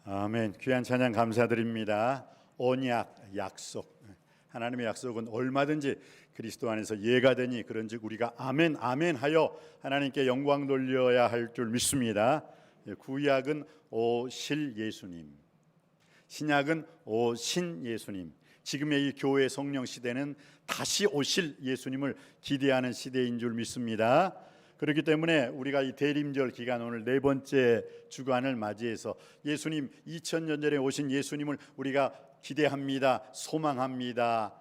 아멘. 귀한 찬양 감사드립니다. 언약, 약속. 하나님의 약속은 얼마든지 그리스도 안에서 예가 되니 그런즉 우리가 아멘 아멘 하여 하나님께 영광 돌려야 할 줄 믿습니다. 구약은 오실 예수님, 신약은 오신 예수님. 지금의 이 교회 성령 시대는 다시 오실 예수님을 기대하는 시대인 줄 믿습니다. 그렇기 때문에 우리가 이 대림절 기간 오늘 네 번째 주간을 맞이해서 예수님 2000년 전에 오신 예수님을 우리가 기대합니다, 소망합니다,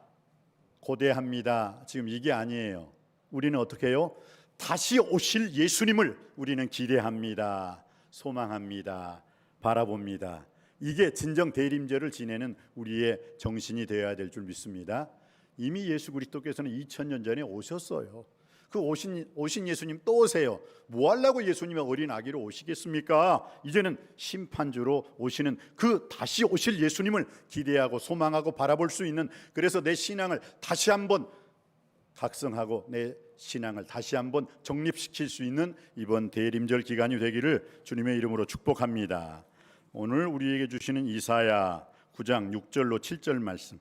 고대합니다. 지금 이게 아니에요. 우리는 어떻게 해요? 다시 오실 예수님을 우리는 기대합니다, 소망합니다, 바라봅니다. 이게 진정 대림절을 지내는 우리의 정신이 되어야 될 줄 믿습니다. 이미 예수 그리스도께서는 2000년 전에 오셨어요. 그 오신 예수님 또 오세요. 뭐 하려고 예수님의 어린 아기로 오시겠습니까? 이제는 심판주로 오시는 그 다시 오실 예수님을 기대하고 소망하고 바라볼 수 있는, 그래서 내 신앙을 다시 한번 각성하고 내 신앙을 다시 한번 정립시킬 수 있는 이번 대림절 기간이 되기를 주님의 이름으로 축복합니다. 오늘 우리에게 주시는 이사야 9장 6절로 7절 말씀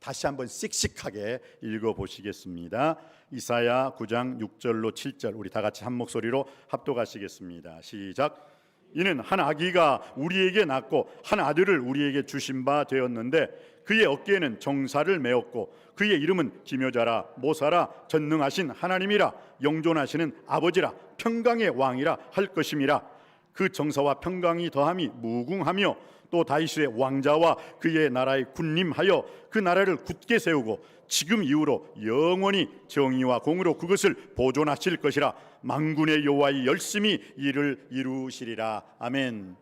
다시 한번 씩씩하게 읽어보시겠습니다. 이사야 9장 6절로 7절 우리 다 같이 한 목소리로 합독하시겠습니다. 시작. 이는 한 아기가 우리에게 낳고 한 아들을 우리에게 주신 바 되었는데 그의 어깨에는 정사를 메었고 그의 이름은 기묘자라 모사라 전능하신 하나님이라 영존하시는 아버지라 평강의 왕이라 할 것임이라. 그 정사와 평강이 더함이 무궁하며 또 다윗의 왕자와 그의 나라에 군림하여 그 나라를 굳게 세우고 지금 이후로 영원히 정의와 공의로 그것을 보존하실 것이라. 만군의 여호와의 열심히 이를 이루시리라. 아멘.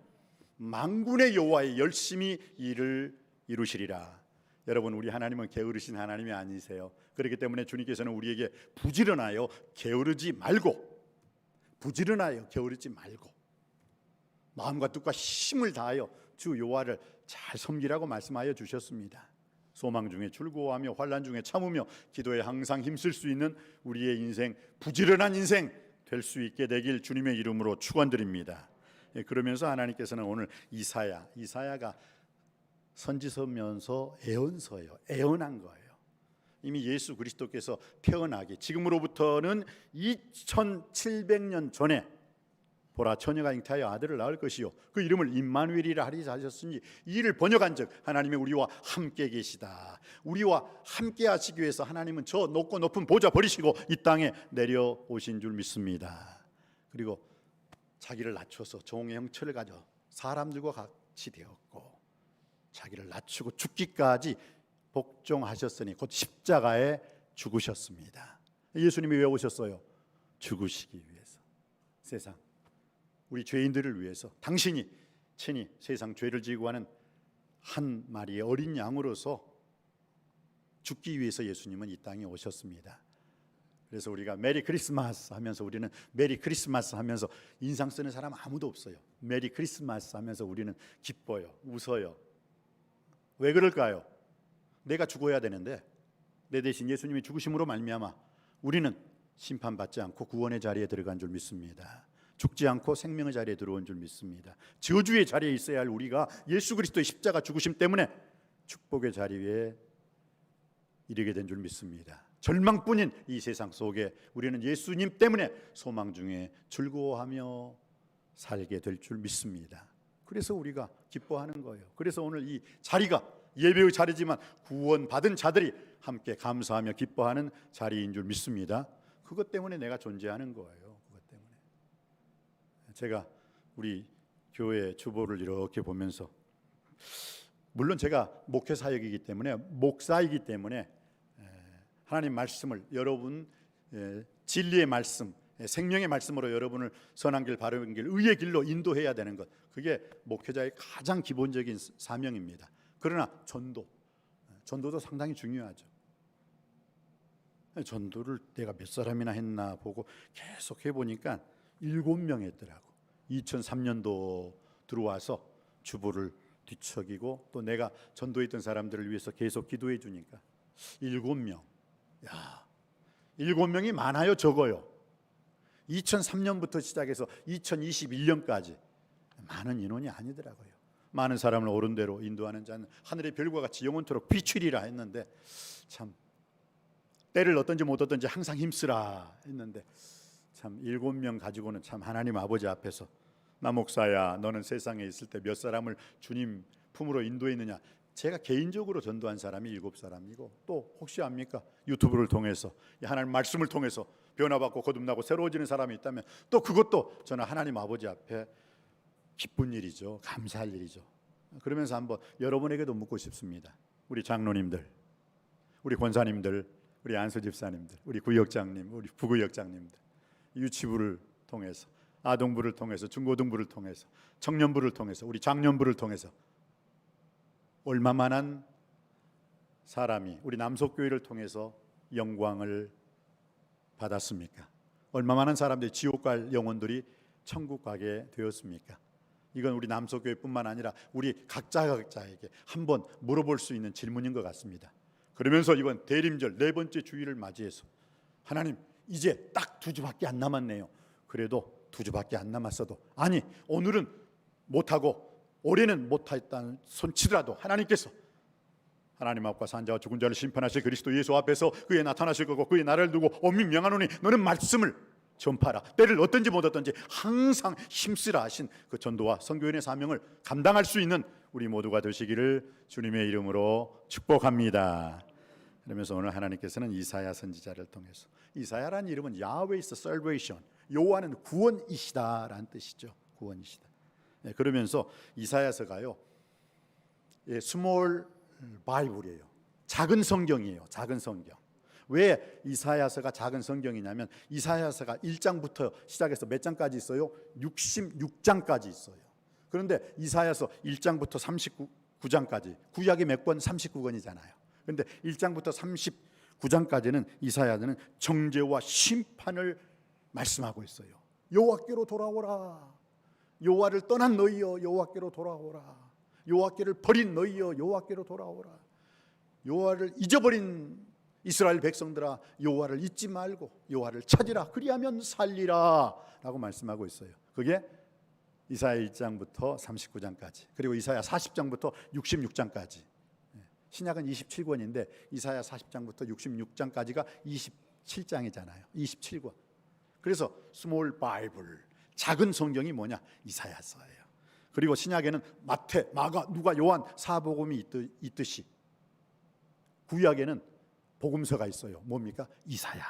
만군의 여호와의 열심히 이를 이루시리라. 여러분, 우리 하나님은 게으르신 하나님이 아니세요. 그렇기 때문에 주님께서는 우리에게 부지런하여 게으르지 말고, 부지런하여 게으르지 말고 마음과 뜻과 힘을 다하여 주 여호와를 잘 섬기라고 말씀하여 주셨습니다. 소망 중에 즐거워하며 환난 중에 참으며 기도에 항상 힘쓸 수 있는 우리의 인생, 부지런한 인생 될 수 있게 되길 주님의 이름으로 축원드립니다. 그러면서 하나님께서는 오늘 이사야가 선지서면서 애언서예요. 애언한 거예요. 이미 예수 그리스도께서 태어나기 지금으로부터는 2700년 전에 보라, 처녀가 잉태하여 아들을 낳을 것이요 그 이름을 임마누엘이라 하리라 하셨으니 이를 번역한즉 하나님이 우리와 함께 계시다. 우리와 함께 하시기 위해서 하나님은 저 높고 높은 보좌 버리시고 이 땅에 내려오신 줄 믿습니다. 그리고 자기를 낮춰서 종의 형체를 가져 사람들과 같이 되었고 자기를 낮추고 죽기까지 복종하셨으니 곧 십자가에 죽으셨습니다. 예수님이 왜 오셨어요? 죽으시기 위해서. 세상 우리 죄인들을 위해서 당신이 친히 세상 죄를 지고 하는 한 마리의 어린 양으로서 죽기 위해서 예수님은 이 땅에 오셨습니다. 그래서 우리가 메리 크리스마스 하면서 우리는 메리 크리스마스 하면서 인상 쓰는 사람 아무도 없어요. 메리 크리스마스 하면서 우리는 기뻐요, 웃어요. 왜 그럴까요? 내가 죽어야 되는데 내 대신 예수님이 죽으심으로 말미암아 우리는 심판받지 않고 구원의 자리에 들어간 줄 믿습니다. 죽지 않고 생명의 자리에 들어온 줄 믿습니다. 저주의 자리에 있어야 할 우리가 예수 그리스도의 십자가 죽으심 때문에 축복의 자리에 이르게 된 줄 믿습니다. 절망뿐인 이 세상 속에 우리는 예수님 때문에 소망 중에 즐거워하며 살게 될 줄 믿습니다. 그래서 우리가 기뻐하는 거예요. 그래서 오늘 이 자리가 예배의 자리지만 구원받은 자들이 함께 감사하며 기뻐하는 자리인 줄 믿습니다. 그것 때문에 내가 존재하는 거예요. 제가 우리 교회 주보를 이렇게 보면서, 물론 제가 목회 사역이기 때문에 목사이기 때문에 하나님 말씀을 여러분 진리의 말씀, 생명의 말씀으로 여러분을 선한 길, 바른 길, 의의 길로 인도해야 되는 것, 그게 목회자의 가장 기본적인 사명입니다. 그러나 전도도 상당히 중요하죠. 전도를 내가 몇 사람이나 했나 보고 계속 해보니까 7명 했더라고. 2003년도 들어와서 주보를 뒤척이고 또 내가 전도했던 사람들을 위해서 계속 기도해 주니까 7명. 야, 7명이 많아요, 적어요? 2003년부터 시작해서 2021년까지 많은 인원이 아니더라고요. 많은 사람을 옳은 대로 인도하는 자는 하늘의 별과 같이 영원토록 비추리라 했는데, 참 때를 얻든지 못 얻든지 항상 힘쓰라 했는데, 참 7명 가지고는 참 하나님 아버지 앞에서 나 목사야, 너는 세상에 있을 때 몇 사람을 주님 품으로 인도했느냐? 제가 개인적으로 전도한 사람이 7사람이고, 또 혹시 압니까? 유튜브를 통해서 하나님 말씀을 통해서 변화받고 거듭나고 새로워지는 사람이 있다면 또 그것도 저는 하나님 아버지 앞에 기쁜 일이죠. 감사할 일이죠. 그러면서 한번 여러분에게도 묻고 싶습니다. 우리 장로님들, 우리 권사님들, 우리 안수 집사님들, 우리 구역장님, 우리 부구역장님들, 유치부를 통해서, 아동부를 통해서, 중고등부를 통해서, 청년부를 통해서, 우리 장년부를 통해서 얼마만한 사람이 우리 남석교회를 통해서 영광을 받았습니까? 얼마만한 사람들이 지옥 갈 영혼들이 천국 가게 되었습니까? 이건 우리 남석교회뿐만 아니라 우리 각자에게 한번 물어볼 수 있는 질문인 것 같습니다. 그러면서 이번 대림절 4번째 주일을 맞이해서 하나님, 이제 딱 2주밖에 안 남았네요. 그래도 2주밖에 안 남았어도, 아니 오늘은 못하고 올해는 못했다는 손치더라도 하나님께서 하나님 앞과 산자와 죽은 자를 심판하실 그리스도 예수 앞에서 그에 나타나실 거고, 그의 나라를 두고 엄민 명하노니 너는 말씀을 전파하라. 때를 어떤지 못 어떤지 항상 힘쓰라 하신 그 전도와 선교인의 사명을 감당할 수 있는 우리 모두가 되시기를 주님의 이름으로 축복합니다. 그러면서 오늘 하나님께서는 이사야 선지자를 통해서, 이사야라는 이름은 야훼이스 살베이션, 여호와는 구원이시다라는 뜻이죠. 구원이시다. 네, 그러면서 이사야서가요, 스몰 바이블이에요. 작은 성경이에요. 작은 성경. 왜 이사야서가 작은 성경이냐면 이사야서가 1장부터 시작해서 몇 장까지 있어요? 66장까지 있어요. 그런데 이사야서 1장부터 39장까지, 구약이 몇 권? 39권이잖아요. 그런데 1장부터 39장까지는 이사야는 정죄와 심판을 말씀하고 있어요. 여호와께로 돌아오라. 여호와를 떠난 너희여 여호와께로 돌아오라. 여호와께를 버린 너희여 여호와께로 돌아오라. 여호와를 잊어버린 이스라엘 백성들아, 여호와를 잊지 말고 여호와를 찾으라. 그리하면 살리라 라고 말씀하고 있어요. 그게 이사야 1장부터 39장까지, 그리고 이사야 40장부터 66장까지. 신약은 27권인데 이사야 40장부터 66장까지가 27장이잖아요. 27권. 그래서 스몰 바이블, 작은 성경이 뭐냐? 이사야서예요. 그리고 신약에는 마태, 마가, 누가, 요한, 사복음이 있듯이 구약에는 복음서가 있어요. 뭡니까? 이사야.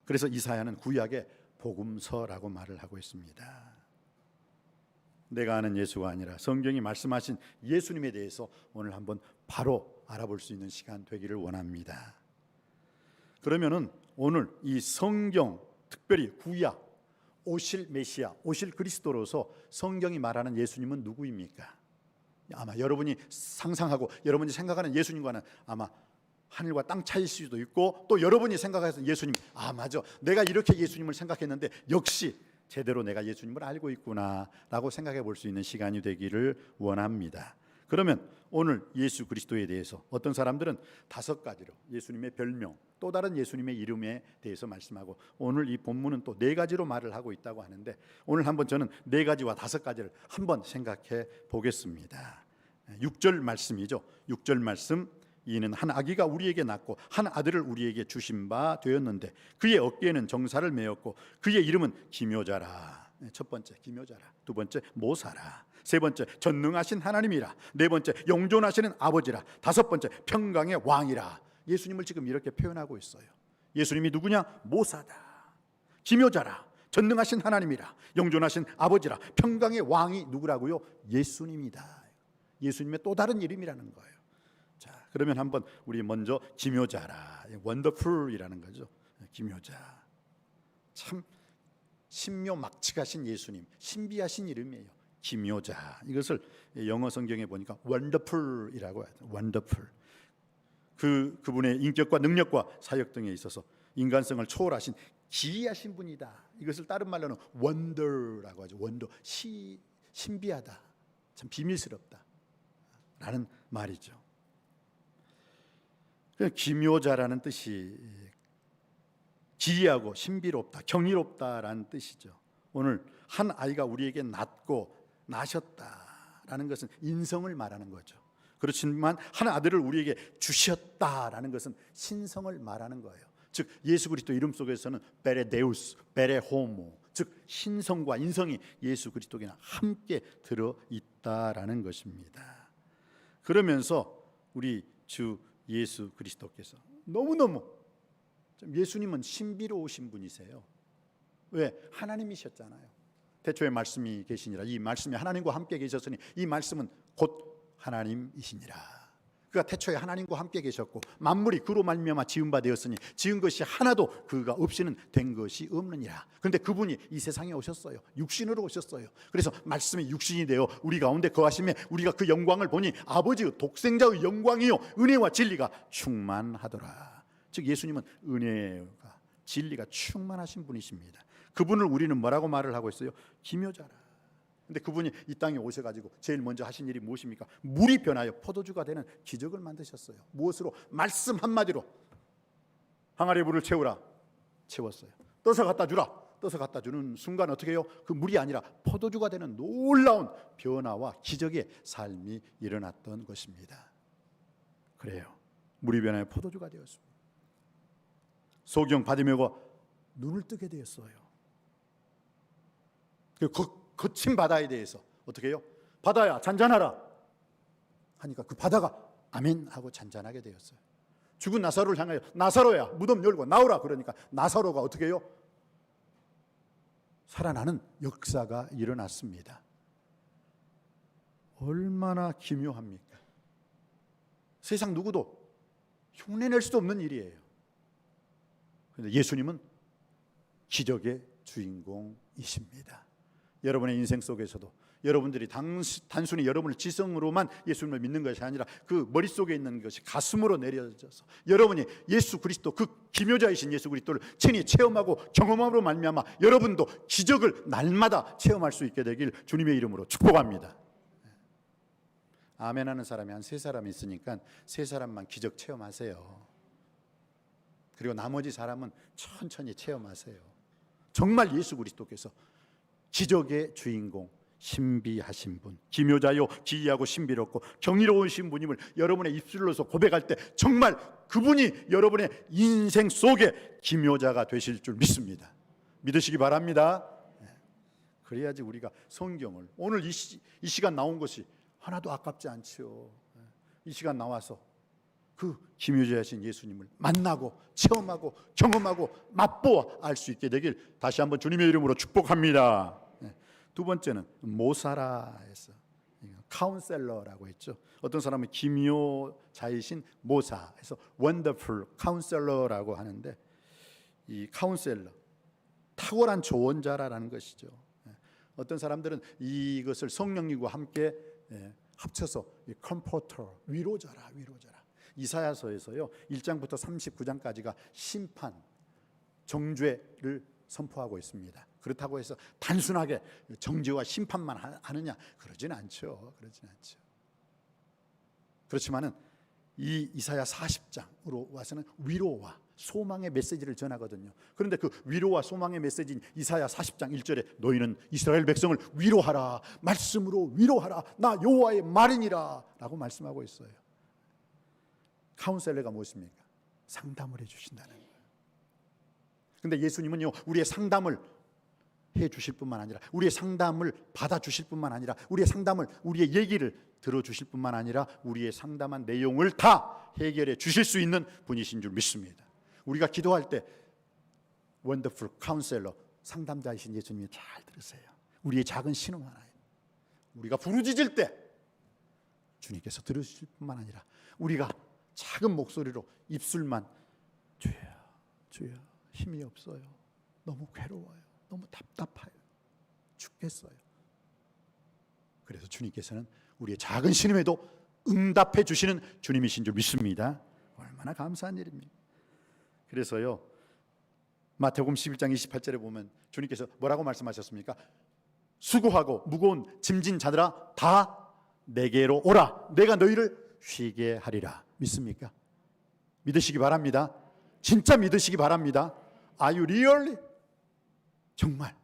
그래서 이사야는 구약의 복음서라고 말을 하고 있습니다. 내가 아는 예수가 아니라 성경이 말씀하신 예수님에 대해서 오늘 한번 바로 알아볼 수 있는 시간 되기를 원합니다. 그러면은 오늘 이 성경, 특별히 구약, 오실 메시아, 오실 그리스도로서 성경이 말하는 예수님은 누구입니까? 아마 여러분이 상상하고 여러분이 생각하는 예수님과는 아마 하늘과 땅 차이일 수도 있고, 또 여러분이 생각해서 예수님, 아 맞아, 내가 이렇게 예수님을 생각했는데 역시 제대로 내가 예수님을 알고 있구나 라고 생각해 볼 수 있는 시간이 되기를 원합니다. 그러면 오늘 예수 그리스도에 대해서 어떤 사람들은 5가지로 예수님의 별명, 또 다른 예수님의 이름에 대해서 말씀하고, 오늘 이 본문은 또 4가지로 말을 하고 있다고 하는데, 오늘 한번 저는 4가지와 5가지를 한번 생각해 보겠습니다. 6절 말씀이죠. 6절 말씀, 이는 한 아기가 우리에게 낳고 한 아들을 우리에게 주신 바 되었는데 그의 어깨에는 정사를 메었고 그의 이름은 기묘자라. 첫 번째 기묘자라, 두 번째 모사라, 세 번째 전능하신 하나님이라, 네 번째 영존하시는 아버지라, 다섯 번째 평강의 왕이라. 예수님을 지금 이렇게 표현하고 있어요. 예수님이 누구냐? 모사다, 기묘자라, 전능하신 하나님이라, 영존하신 아버지라, 평강의 왕이 누구라고요? 예수님이다. 예수님의 또 다른 이름이라는 거예요. 자, 그러면 한번 우리 먼저 기묘자라, 원더풀이라는 거죠. 기묘자, 참 신묘막측하신 예수님, 신비하신 이름이에요. 기묘자. 이것을 영어 성경에 보니까 원더풀이라고 해요. 원더풀. 그분의 인격과 능력과 사역 등에 있어서 인간성을 초월하신 기이하신 분이다. 이것을 다른 말로는 원더라고 하죠. 원더, 신비하다, 참 비밀스럽다 라는 말이죠. 기묘자라는 뜻이 기이하고 신비롭다, 경이롭다라는 뜻이죠. 오늘 한 아이가 우리에게 낳고 나셨다라는 주셨다라는 것은 인성을 말하는 거죠. 그렇지만 한 아들을 우리에게 주셨다라는 것은 신성을 말하는 거예요. 즉 예수 그리스도 이름 속에서는 베레데우스, 베레호모, 즉 신성과 인성이 예수 그리스도에게는 함께 들어있다라는 것입니다. 그러면서 우리 주 예수 그리스도께서 너무너무, 예수님은 신비로우신 분이세요. 왜? 하나님이셨잖아요. 태초에 말씀이 계시니라. 이 말씀이 하나님과 함께 계셨으니 이 말씀은 곧 하나님이시니라. 그가 태초에 하나님과 함께 계셨고 만물이 그로 말미암아 지은 바 되었으니 지은 것이 하나도 그가 없이는 된 것이 없느니라. 그런데 그분이 이 세상에 오셨어요. 육신으로 오셨어요. 그래서 말씀이 육신이 되어 우리 가운데 거하시며 우리가 그 영광을 보니 아버지의 독생자의 영광이요 은혜와 진리가 충만하더라. 즉 예수님은 은혜가 진리가 충만하신 분이십니다. 그분을 우리는 뭐라고 말을 하고 있어요? 기묘자라. 근데 그분이 이 땅에 오셔가지고 제일 먼저 하신 일이 무엇입니까? 물이 변하여 포도주가 되는 기적을 만드셨어요. 무엇으로? 말씀 한마디로 항아리에 물을 채우라. 채웠어요. 떠서 갖다 주라. 떠서 갖다 주는 순간 어떻게 해요? 그 물이 아니라 포도주가 되는 놀라운 변화와 기적의 삶이 일어났던 것입니다. 그래요. 물이 변하여 포도주가 되었습니다. 소경 바디메오가 눈을 뜨게 되었어요. 그 거친 바다에 대해서 어떻게 해요? 바다야 잔잔하라 하니까 그 바다가 아멘 하고 잔잔하게 되었어요. 죽은 나사로를 향하여 나사로야 무덤 열고 나오라 그러니까 나사로가 어떻게 해요? 살아나는 역사가 일어났습니다. 얼마나 기묘합니까? 세상 누구도 흉내낼 수도 없는 일이에요. 그런데 예수님은 기적의 주인공이십니다. 여러분의 인생 속에서도 여러분들이 단순히 여러분의 지성으로만 예수님을 믿는 것이 아니라 그 머릿속에 있는 것이 가슴으로 내려져서 여러분이 예수 그리스도 그 기묘자이신 예수 그리스도를 친히 체험하고 경험함으로 말미암아 여러분도 기적을 날마다 체험할 수 있게 되길 주님의 이름으로 축복합니다. 아멘 하는 사람이 한 3사람이 있으니까 3사람만 기적 체험하세요. 그리고 나머지 사람은 천천히 체험하세요. 정말 예수 그리스도께서 기적의 주인공, 신비하신 분, 기묘자요 기이하고 신비롭고 경이로우신 분임을 여러분의 입술로서 고백할 때 정말 그분이 여러분의 인생 속에 기묘자가 되실 줄 믿습니다. 믿으시기 바랍니다. 그래야지 우리가 성경을 오늘 이 시간 나온 것이 하나도 아깝지 않지요. 이 시간 나와서 그 기묘자이신 예수님을 만나고 체험하고 경험하고 맛보아 알 수 있게 되길 다시 한번 주님의 이름으로 축복합니다. 두 번째는 모사라에서 카운셀러라고 했죠. 어떤 사람은 기묘자이신 모사에서 원더풀 카운셀러라고 하는데 이 카운셀러 탁월한 조언자라는 것이죠. 어떤 사람들은 이것을 성령님과 함께 합쳐서 컴포터 위로자라. 이사야서에서요 1장부터 39장까지가 심판, 정죄를 선포하고 있습니다. 그렇다고 해서 단순하게 정죄와 심판만 하느냐? 그러진 않죠. 그렇지만은 이 이사야 40장으로 와서는 위로와 소망의 메시지를 전하거든요. 그런데 그 위로와 소망의 메시지인 이사야 40장 1절에 너희는 이스라엘 백성을 위로하라. 말씀으로 위로하라. 나 여호와의 말이니라 라고 말씀하고 있어요. 카운셀러가 무엇입니까? 상담을 해주신다는 거예요. 그런데 예수님은요 우리의 상담을 해주실 뿐만 아니라 우리의 상담을 받아주실 뿐만 아니라 우리의 상담을 우리의 얘기를 들어주실 뿐만 아니라 우리의 상담한 내용을 다 해결해 주실 수 있는 분이신 줄 믿습니다. 우리가 기도할 때 원더풀 카운셀러 상담자이신 예수님이 잘 들으세요. 우리의 작은 신음 하나에 우리가 부르짖을 때 주님께서 들으실 뿐만 아니라 우리가 작은 목소리로 입술만 주여 힘이 없어요. 너무 괴로워요. 너무 답답해요. 죽겠어요. 그래서 주님께서는 우리의 작은 신음에도 응답해 주시는 주님이신 줄 믿습니다. 얼마나 감사한 일입니까? 그래서요 마태복음 11장 28절에 보면 주님께서 뭐라고 말씀하셨습니까? 수고하고 무거운 짐진 자들아 다 내게로 오라. 내가 너희를 쉬게 하리라. 믿습니까? 믿으시기 바랍니다. 진짜 믿으시기 바랍니다. Are you really? 정말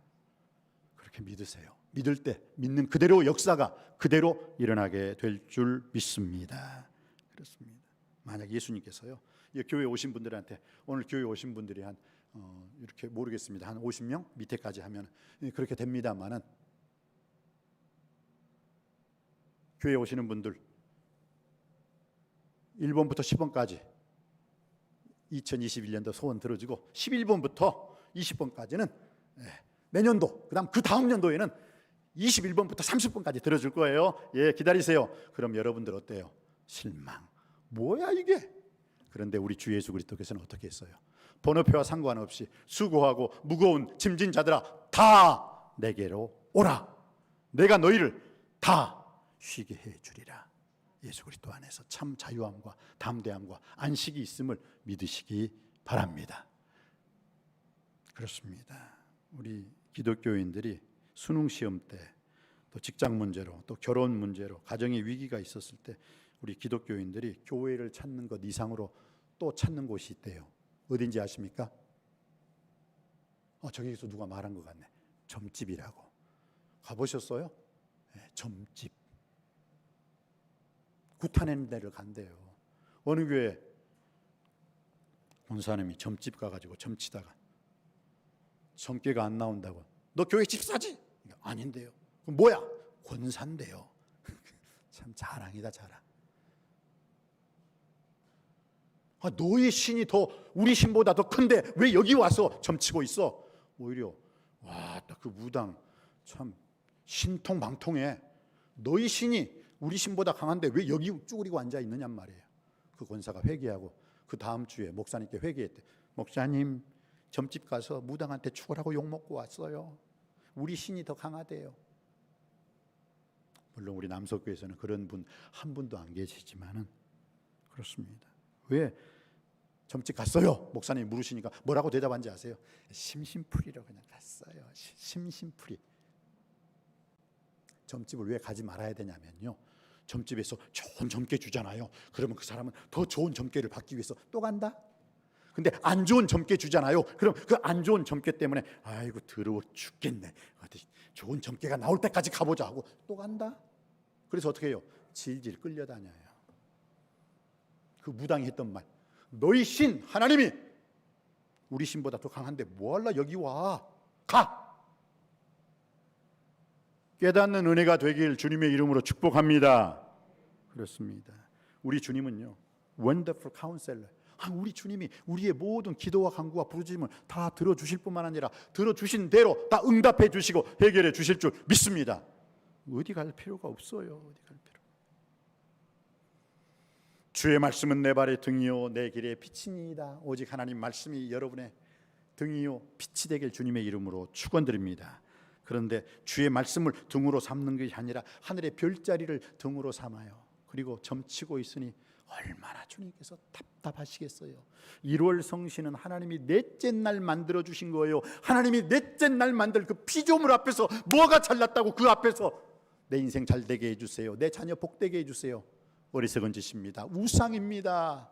그렇게 믿으세요. 믿을 때 믿는 그대로 역사가 그대로 일어나게 될 줄 믿습니다. 그렇습니다. 만약 예수님께서요, 교회 오신 분들한테, 오늘 교회 오신 분들이 한 이렇게 모르겠습니다, 한 50명 밑에까지 하면 그렇게 됩니다만은, 교회 오시는 분들 1번부터 10번까지 2021년도 소원 들어주고 11번부터 20번까지는 내년도, 그다음 그 다음 년도에는 21번부터 30번까지 들어줄 거예요. 기다리세요. 그럼 여러분들 어때요? 실망. 뭐야 이게? 그런데 우리 주 예수 그리스도께서는 어떻게 했어요? 번호표와 상관없이 수고하고 무거운 짐진 자들아 다 내게로 오라. 내가 너희를 다 쉬게 해 주리라. 예수 그리스도 안에서 참 자유함과 담대함과 안식이 있음을 믿으시기 바랍니다. 그렇습니다. 우리 기독교인들이 수능 시험 때, 또 직장 문제로, 또 결혼 문제로, 가정의 위기가 있었을 때 우리 기독교인들이 교회를 찾는 것 이상으로 또 찾는 곳이 있대요. 어딘지 아십니까? 저기서 누가 말한 것 같네. 점집이라고. 가보셨어요? 점집. 구타내는 데를 간대요. 어느 교회 권사님이 점집 가가지고 점치다가 점괘가 안 나온다고. 너 교회 집사지? 아닌데요. 그럼 뭐야? 권사인데요. 참 자랑이다, 자랑. 너의 신이 더 우리 신보다 더 큰데 왜 여기 와서 점치고 있어? 오히려 와, 그 무당 참 신통방통해. 너희 신이 우리 신보다 강한데 왜 여기 쭈그리고 앉아 있느냔 말이에요. 그 권사가 회개하고 그 다음 주에 목사님께 회개했대. 목사님, 점집 가서 무당한테 죽으라고 욕먹고 왔어요. 우리 신이 더 강하대요. 물론 우리 남석교에서는 그런 분 한 분도 안 계시지만은 그렇습니다. 왜 점집 갔어요? 목사님이 물으시니까 뭐라고 대답한지 아세요? 심심풀이로 그냥 갔어요. 심심풀이. 점집을 왜 가지 말아야 되냐면요, 점집에서 좋은 점괘 주잖아요. 그러면 그 사람은 더 좋은 점괘를 받기 위해서 또 간다. 근데 안 좋은 점괘 주잖아요. 그럼 그 안 좋은 점괘 때문에 아이고 더러워 죽겠네, 어디 좋은 점괘가 나올 때까지 가보자 하고 또 간다. 그래서 어떻게 해요? 질질 끌려다녀요. 그 무당이 했던 말, 너희 신 하나님이 우리 신보다 더 강한데 뭐할라 여기 와, 가. 깨닫는 은혜가 되길 주님의 이름으로 축복합니다. 그렇습니다. 우리 주님은요, 원더풀 카운셀러. 우리 주님이 우리의 모든 기도와 간구와 부르짖음을 다 들어주실 뿐만 아니라 들어주신 대로 다 응답해 주시고 해결해 주실 줄 믿습니다. 어디 갈 필요가 없어요. 어디 갈 필요. 주의 말씀은 내 발의 등이요 내 길의 빛이니이다. 오직 하나님 말씀이 여러분의 등이요 빛이 되길 주님의 이름으로 축원드립니다. 그런데 주의 말씀을 등으로 삼는 것이 아니라 하늘의 별자리를 등으로 삼아요. 그리고 점치고 있으니 얼마나 주님께서 답답하시겠어요. 1월 성신은 하나님이 넷째 날 만들어 주신 거예요. 하나님이 넷째 날 만들 그 피조물 앞에서 뭐가 잘났다고 그 앞에서 내 인생 잘 되게 해주세요, 내 자녀 복되게 해주세요. 어리석은 짓입니다. 우상입니다.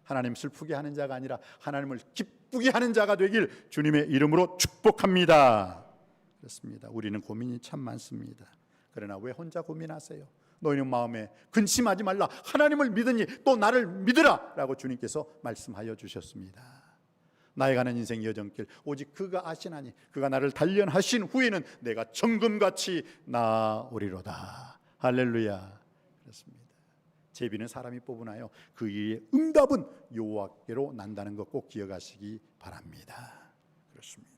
하나님 슬프게 하는 자가 아니라 하나님을 기쁘게 하는 자가 되길 주님의 이름으로 축복합니다. 그렇습니다. 우리는 고민이 참 많습니다. 그러나 왜 혼자 고민하세요? 너희는 마음에 근심하지 말라. 하나님을 믿으니 또 나를 믿으라 라고 주님께서 말씀하여 주셨습니다. 나아가는 인생 여정길 오직 그가 아시나니 그가 나를 단련하신 후에는 내가 정금같이 나오리로다. 할렐루야. 그렇습니다. 제비는 사람이 뽑으나요? 그 일의 응답은 여호와께로 난다는 것 꼭 기억하시기 바랍니다. 그렇습니다.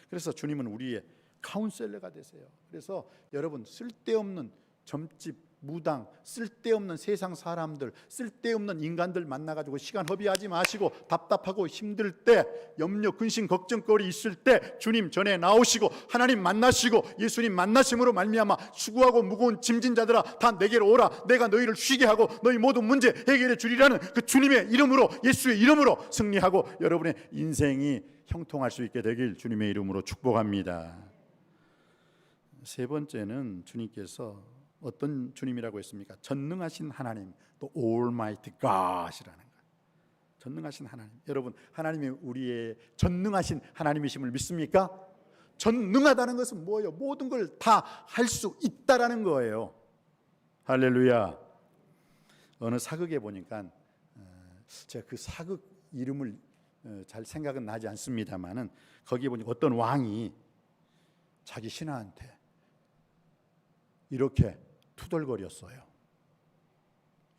그래서 주님은 우리의 카운셀러가 되세요. 그래서 여러분, 쓸데없는 점집, 무당, 쓸데없는 세상 사람들, 쓸데없는 인간들 만나가지고 시간 허비하지 마시고 답답하고 힘들 때, 염려, 근심, 걱정거리 있을 때 주님 전에 나오시고 하나님 만나시고 예수님 만나심으로 말미암아 수고하고 무거운 짐진 자들아 다 내게로 오라. 내가 너희를 쉬게 하고 너희 모든 문제 해결해 주리라는 그 주님의 이름으로, 예수의 이름으로 승리하고 여러분의 인생이 형통할 수 있게 되길 주님의 이름으로 축복합니다. 세 번째는 주님께서 어떤 주님이라고 했습니까? 전능하신 하나님, 또 Almighty God이라는 것. 전능하신 하나님. 여러분, 하나님이 우리의 전능하신 하나님이심을 믿습니까? 전능하다는 것은 뭐예요? 모든 걸 다 할 수 있다라는 거예요. 할렐루야. 어느 사극에 보니까 제가 그 사극 이름을 잘 생각은 나지 않습니다만은 거기에 보니까 어떤 왕이 자기 신하한테 이렇게 투덜거렸어요.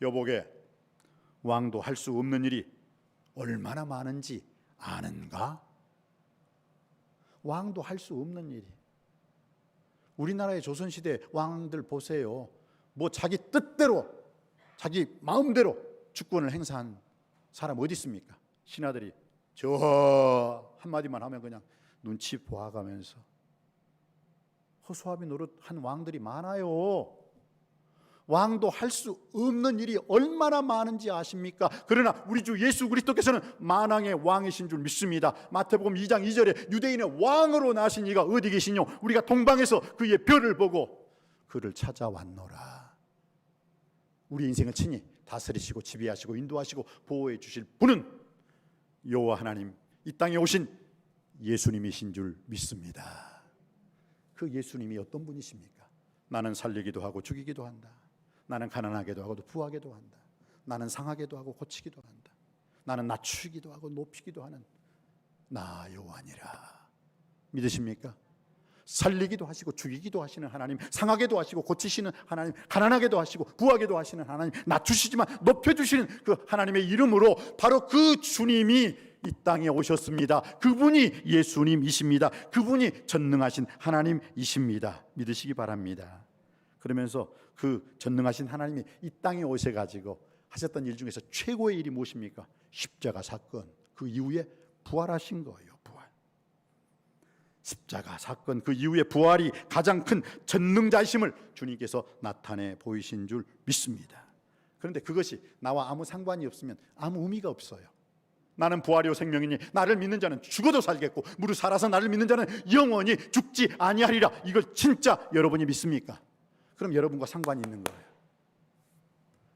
여보게, 왕도 할 수 없는 일이 얼마나 많은지 아는가? 왕도 할 수 없는 일이. 우리나라의 조선시대 왕들 보세요. 뭐 자기 뜻대로 자기 마음대로 주권을 행사한 사람 어디 있습니까? 신하들이 저 한마디만 하면 그냥 눈치 보아가면서 허수아비 노릇한 왕들이 많아요. 왕도 할 수 없는 일이 얼마나 많은지 아십니까? 그러나 우리 주 예수 그리스도께서는 만왕의 왕이신 줄 믿습니다. 마태복음 2장 2절에 유대인의 왕으로 나신 이가 어디 계시뇨? 우리가 동방에서 그의 별을 보고 그를 찾아왔노라. 우리 인생을 친히 다스리시고 지배하시고 인도하시고 보호해 주실 분은 여호와 하나님, 이 땅에 오신 예수님이신 줄 믿습니다. 그 예수님이 어떤 분이십니까? 나는 살리기도 하고 죽이기도 한다. 나는 가난하게도 하고 부하게도 한다. 나는 상하게도 하고 고치기도 한다. 나는 낮추기도 하고 높이기도 하는 나 여호와니라. 믿으십니까? 살리기도 하시고 죽이기도 하시는 하나님, 상하게도 하시고 고치시는 하나님, 가난하게도 하시고 부하게도 하시는 하나님, 낮추시지만 높여주시는 그 하나님의 이름으로 바로 그 주님이 이 땅에 오셨습니다. 그분이 예수님이십니다. 그분이 전능하신 하나님이십니다. 믿으시기 바랍니다. 그러면서 그 전능하신 하나님이 이 땅에 오셔가지고 하셨던 일 중에서 최고의 일이 무엇입니까? 십자가 사건. 그 이후에 부활하신 거예요. 부활. 십자가 사건 그 이후에 부활이 가장 큰 전능자이심을 주님께서 나타내 보이신 줄 믿습니다. 그런데 그것이 나와 아무 상관이 없으면 아무 의미가 없어요. 나는 부활이요 생명이니 나를 믿는 자는 죽어도 살겠고 무릇 살아서 나를 믿는 자는 영원히 죽지 아니하리라. 이걸 진짜 여러분이 믿습니까? 그럼 여러분과 상관이 있는 거예요.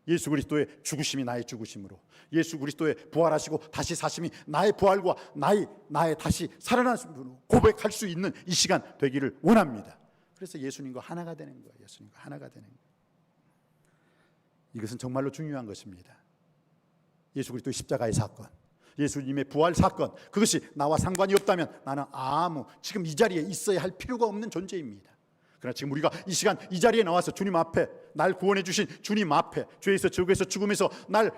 예수 그리스도의 죽으심이 나의 죽으심으로, 예수 그리스도의 부활하시고 다시 사심이 나의 부활과 나의 다시 살아나심으로 고백할 수 있는 이 시간 되기를 원합니다. 그래서 예수님과 하나가 되는 거예요. 예수님과 하나가 되는 거예요. 이것은 정말로 중요한 것입니다. 예수 그리스도의 십자가의 사건, 예수님의 부활 사건, 그것이 나와 상관이 없다면 나는 지금 이 자리에 있어야 할 필요가 없는 존재입니다. 그러나 지금 우리가 이 시간 이 자리에 나와서 주님 앞에 날 구원해 주신 주님 앞에, 죄에서 저주에서 죽음에서 날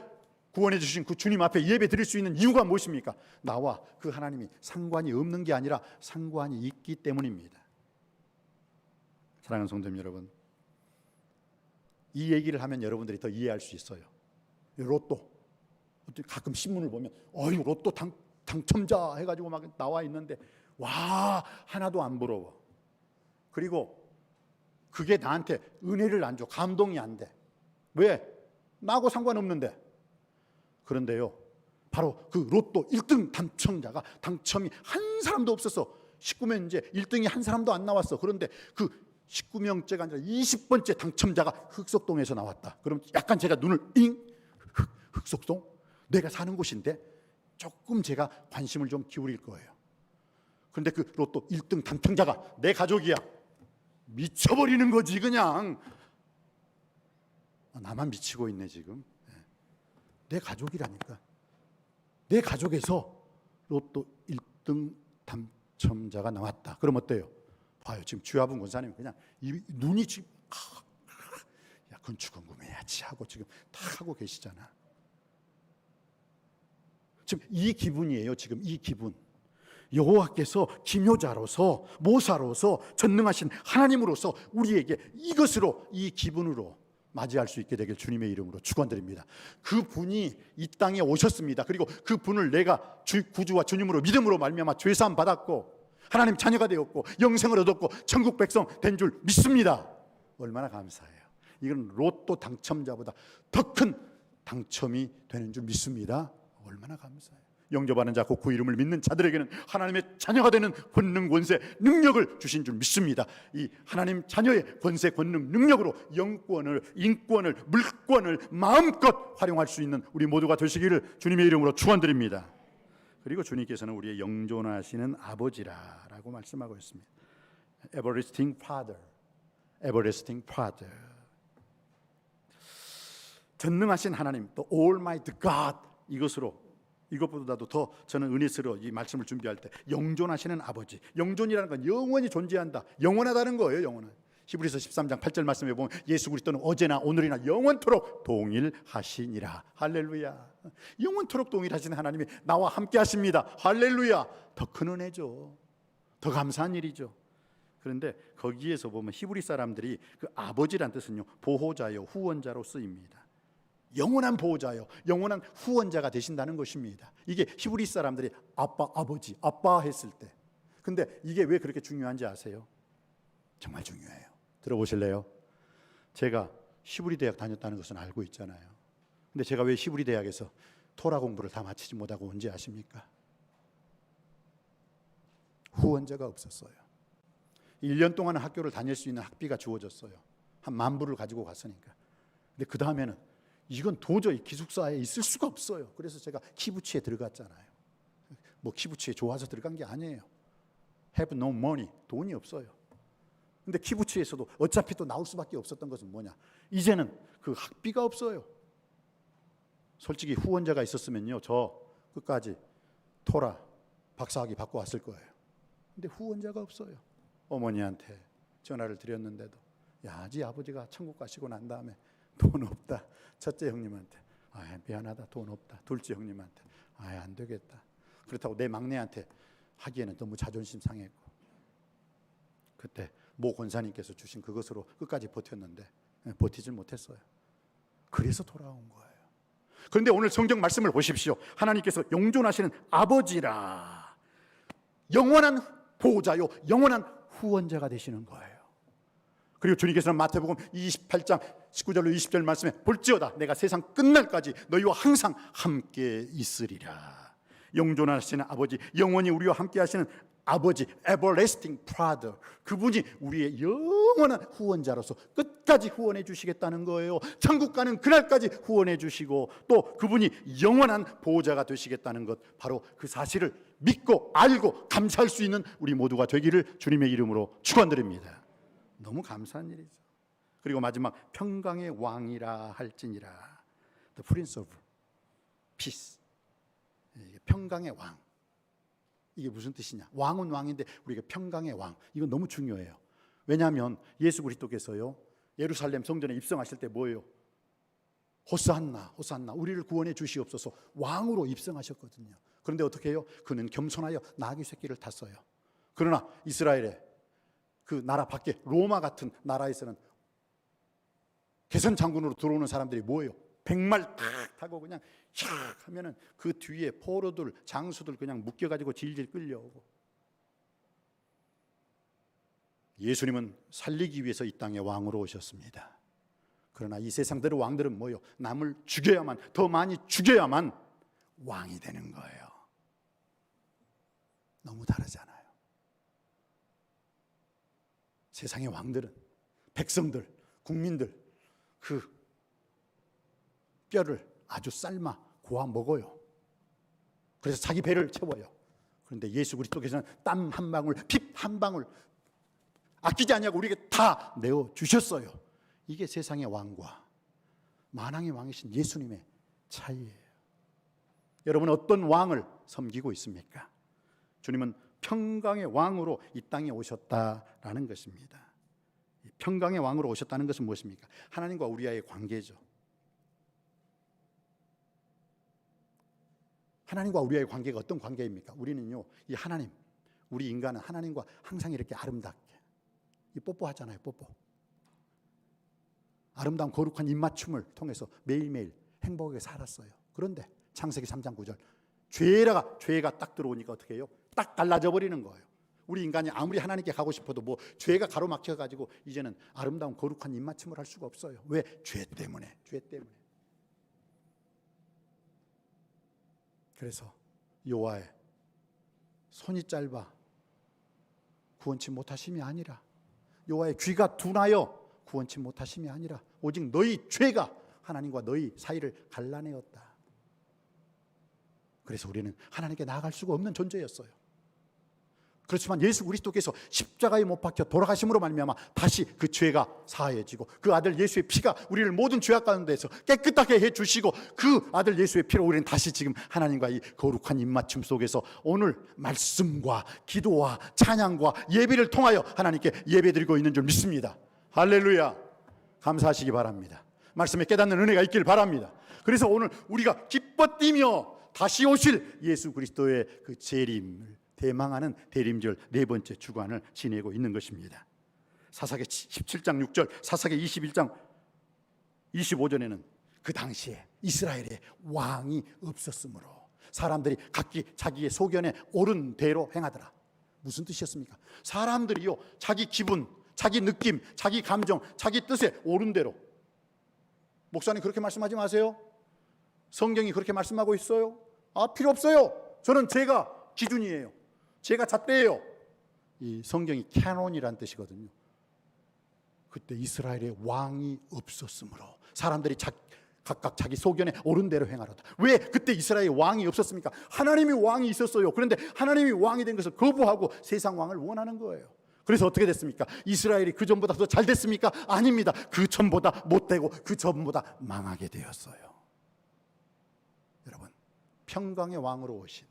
구원해 주신 그 주님 앞에 예배 드릴 수 있는 이유가 무엇입니까? 나와 그 하나님이 상관이 없는 게 아니라 상관이 있기 때문입니다. 사랑하는 성도님 여러분, 이 얘기를 하면 여러분들이 더 이해할 수 있어요. 로또, 가끔 신문을 보면 로또 당첨자 해가지고 막 나와 있는데 와, 하나도 안 부러워. 그리고 그게 나한테 은혜를 안 줘. 감동이 안 돼. 왜? 나하고 상관없는데. 그런데요, 바로 그 로또 1등 당첨자가 당첨이 한 사람도 없었어. 19명 이제 1등이 한 사람도 안 나왔어. 그런데 그 19명째가 아니라 20번째 당첨자가 흑석동에서 나왔다. 그럼 약간 제가 눈을 흑석동? 내가 사는 곳인데 조금 제가 관심을 좀 기울일 거예요. 그런데 그 로또 1등 당첨자가 내 가족이야. 미쳐버리는 거지 그냥. 나만 미치고 있네 지금. 내 가족이라니까. 내 가족에서 로또 1등 당첨자가 나왔다. 그럼 어때요? 봐요, 지금 주하분 권사님 그냥 눈이 지금 야, 건축 궁금해야지 하고 지금 다 하고 계시잖아. 지금 이 기분이에요. 지금 이 기분. 여호와께서 기묘자로서 모사로서 전능하신 하나님으로서 우리에게 이것으로, 이 기분으로 맞이할 수 있게 되길 주님의 이름으로 축원드립니다. 그분이 이 땅에 오셨습니다. 그리고 그분을 내가 구주와 주님으로 믿음으로 말미암아 죄사함 받았고 하나님 자녀가 되었고 영생을 얻었고 천국 백성 된 줄 믿습니다. 얼마나 감사해요. 이건 로또 당첨자보다 더 큰 당첨이 되는 줄 믿습니다. 얼마나 감사해요. 영접하는 자, 곧 그 이름을 믿는 자들에게는 하나님의 자녀가 되는 권능, 권세, 능력을 주신 줄 믿습니다. 이 하나님 자녀의 권세, 권능, 능력으로 영권을, 인권을, 물권을 마음껏 활용할 수 있는 우리 모두가 되시기를 주님의 이름으로 축원드립니다. 그리고 주님께서는 우리의 영존하시는 아버지라고 말씀하고 있습니다. Everlasting Father, Everlasting Father. 전능하신 하나님, 또 Almighty God, 이것보다도 더 저는 은혜스러워 이 말씀을 준비할 때 영존하시는 아버지. 영존이라는 건 영원히 존재한다, 영원하다는 거예요. 영원한. 히브리서 13장 8절 말씀에 보면 예수 그리스도는 어제나 오늘이나 영원토록 동일하시니라. 할렐루야. 영원토록 동일하신 하나님이 나와 함께 하십니다. 할렐루야. 더 큰 은혜죠. 더 감사한 일이죠. 그런데 거기에서 보면 히브리 사람들이 그 아버지란 뜻은요, 보호자요, 후원자로 쓰입니다. 영원한 보호자요, 영원한 후원자가 되신다는 것입니다. 이게 히브리 사람들이 아버지, 아빠 했을 때. 근데 이게 왜 그렇게 중요한지 아세요? 정말 중요해요. 들어보실래요? 제가 히브리 대학 다녔다는 것은 알고 있잖아요. 근데 제가 왜 히브리 대학에서 토라 공부를 다 마치지 못하고 온지 아십니까? 후원자가 없었어요. 1년 동안 학교를 다닐 수 있는 학비가 주어졌어요. 한 10,000불을 가지고 갔으니까. 근데 그 다음에는 이건 도저히 기숙사에 있을 수가 없어요. 그래서 제가 키부츠에 들어갔잖아요. 뭐 키부츠에 좋아서 들어간 게 아니에요. Have no money, 돈이 없어요. 근데 키부츠에서도 어차피 또 나올 수밖에 없었던 것은 뭐냐? 이제는 그 학비가 없어요. 솔직히 후원자가 있었으면요, 저 끝까지 토라 박사학위 받고 왔을 거예요. 근데 후원자가 없어요. 어머니한테 전화를 드렸는데도, 야, 지 아버지가 천국 가시고 난 다음에 돈 없다. 첫째 형님한테, 미안하다, 돈 없다. 둘째 형님한테, 안 되겠다. 그렇다고 내 막내한테 하기에는 너무 자존심 상했고, 그때 모 권사님께서 주신 그것으로 끝까지 버텼는데 버티질 못했어요. 그래서 돌아온 거예요. 그런데 오늘 성경 말씀을 보십시오. 하나님께서 영존하시는 아버지라, 영원한 보호자요, 영원한 후원자가 되시는 거예요. 그리고 주님께서는 마태복음 28장 19절로 20절 말씀에 볼지어다 내가 세상 끝날까지 너희와 항상 함께 있으리라. 영존하시는 아버지, 영원히 우리와 함께 하시는 아버지, Everlasting Father, 그분이 우리의 영원한 후원자로서 끝까지 후원해 주시겠다는 거예요. 천국 가는 그날까지 후원해 주시고, 또 그분이 영원한 보호자가 되시겠다는 것, 바로 그 사실을 믿고 알고 감사할 수 있는 우리 모두가 되기를 주님의 이름으로 축원드립니다. 너무 감사한 일이죠. 그리고 마지막, 평강의 왕이라 할지니라, The Prince of Peace, 평강의 왕. 이게 무슨 뜻이냐? 왕은 왕인데 우리가 평강의 왕. 이건 너무 중요해요. 왜냐하면 예수 그리스도께서요, 예루살렘 성전에 입성하실 때 뭐예요? 호산나, 호산나, 우리를 구원해 주시옵소서, 왕으로 입성하셨거든요. 그런데 어떻게 해요? 그는 겸손하여 나귀 새끼를 탔어요. 그러나 이스라엘의 그 나라 밖에 로마 같은 나라에서는 개선 장군으로 들어오는 사람들이 뭐예요? 백말 탁 타고 그냥 샥 하면은 그 뒤에 포로들, 장수들 그냥 묶여가지고 질질 끌려오고. 예수님은 살리기 위해서 이 땅에 왕으로 오셨습니다. 그러나 이 세상들의 왕들은 뭐예요? 남을 죽여야만, 더 많이 죽여야만 왕이 되는 거예요. 너무 다르잖아요. 세상의 왕들은 백성들, 국민들 그 뼈를 아주 삶아 고아 먹어요. 그래서 자기 배를 채워요. 그런데 예수 그리스도께서는 땀 한 방울, 피 한 방울 아끼지 않냐고 우리에게 다 내어 주셨어요. 이게 세상의 왕과 만왕의 왕이신 예수님의 차이예요. 여러분은 어떤 왕을 섬기고 있습니까? 주님은 평강의 왕으로 이 땅에 오셨다라는 것입니다. 평강의 왕으로 오셨다는 것은 무엇입니까? 하나님과 우리와의 관계죠. 하나님과 우리와의 관계가 어떤 관계입니까? 우리는요, 이 하나님, 우리 인간은 하나님과 항상 이렇게 아름답게 이 뽀뽀하잖아요. 뽀뽀. 아름다운 거룩한 입맞춤을 통해서 매일매일 행복하게 살았어요. 그런데 창세기 3장 9절, 죄가 딱 들어오니까 어떻게 해요? 딱 갈라져 버리는 거예요. 우리 인간이 아무리 하나님께 가고 싶어도 뭐 죄가 가로막혀 가지고 이제는 아름다운 거룩한 입맞춤을 할 수가 없어요. 왜? 죄 때문에. 그래서 여호와의 손이 짧아 구원치 못하심이 아니라, 여호와의 귀가 둔하여 구원치 못하심이 아니라 오직 너희 죄가 하나님과 너희 사이를 갈라내었다. 그래서 우리는 하나님께 나아갈 수가 없는 존재였어요. 그렇지만 예수 그리스도께서 십자가에 못 박혀 돌아가심으로 말미암아 다시 그 죄가 사해지고 그 아들 예수의 피가 우리를 모든 죄악 가운데서 깨끗하게 해주시고 그 아들 예수의 피로 우리는 다시 지금 하나님과 이 거룩한 입맞춤 속에서 오늘 말씀과 기도와 찬양과 예배를 통하여 하나님께 예배드리고 있는 줄 믿습니다. 할렐루야. 감사하시기 바랍니다. 말씀에 깨닫는 은혜가 있길 바랍니다. 그래서 오늘 우리가 기뻐 뛰며 다시 오실 예수 그리스도의 그 재림을 대망하는 대림절 네 번째 주간을 지내고 있는 것입니다. 사사기 17장 6절, 사사기 21장 25절에는 그 당시에 이스라엘에 왕이 없었으므로 사람들이 각기 자기의 소견에 옳은 대로 행하더라. 무슨 뜻이었습니까? 사람들이요, 자기 기분, 자기 느낌, 자기 감정, 자기 뜻에 옳은 대로. 목사님 그렇게 말씀하지 마세요. 성경이 그렇게 말씀하고 있어요? 필요 없어요. 저는 제가 기준이에요. 제가 잣대예요. 이 성경이 캐논이란 뜻이거든요. 그때 이스라엘에 왕이 없었으므로 사람들이 각각 자기 소견에 옳은 대로 행하려다. 왜 그때 이스라엘에 왕이 없었습니까? 하나님이 왕이 있었어요. 그런데 하나님이 왕이 된 것을 거부하고 세상 왕을 원하는 거예요. 그래서 어떻게 됐습니까? 이스라엘이 그 전보다 더 잘 됐습니까? 아닙니다. 그 전보다 못되고 그 전보다 망하게 되었어요. 여러분, 평강의 왕으로 오신,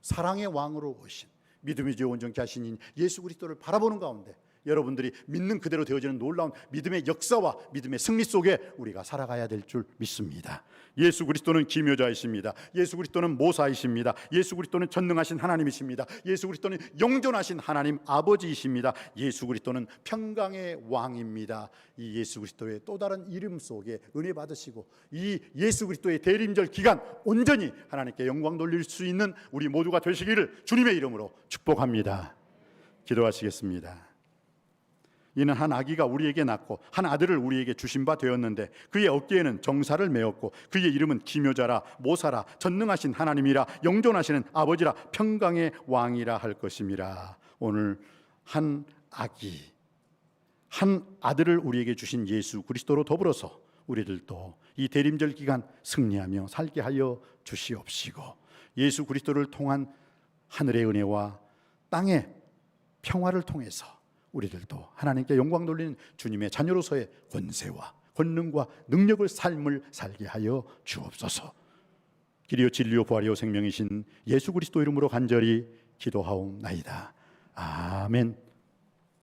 사랑의 왕으로 오신, 믿음이 죄 온전케 하신 예수 그리스도를 바라보는 가운데 여러분들이 믿는 그대로 되어지는 놀라운 믿음의 역사와 믿음의 승리 속에 우리가 살아가야 될 줄 믿습니다. 예수 그리스도는 기묘자이십니다. 예수 그리스도는 모사이십니다. 예수 그리스도는 전능하신 하나님이십니다. 예수 그리스도는 영존하신 하나님 아버지이십니다. 예수 그리스도는 평강의 왕입니다. 이 예수 그리스도의 또 다른 이름 속에 은혜 받으시고 이 예수 그리스도의 대림절 기간 온전히 하나님께 영광 돌릴 수 있는 우리 모두가 되시기를 주님의 이름으로 축복합니다. 기도하시겠습니다. 이는 한 아기가 우리에게 낳고 한 아들을 우리에게 주신 바 되었는데 그의 어깨에는 정사를 메었고 그의 이름은 기묘자라 모사라 전능하신 하나님이라 영존하시는 아버지라 평강의 왕이라 할 것임이라. 오늘 한 아기, 한 아들을 우리에게 주신 예수 그리스도로 더불어서 우리들도 이 대림절 기간 승리하며 살게 하여 주시옵시고 예수 그리스도를 통한 하늘의 은혜와 땅의 평화를 통해서 우리들도 하나님께 영광 돌리는 주님의 자녀로서의 권세와 권능과 능력을 삶을 살게 하여 주옵소서. 길이요 진리요 부활이요 생명이신 예수 그리스도 이름으로 간절히 기도하옵나이다. 아멘.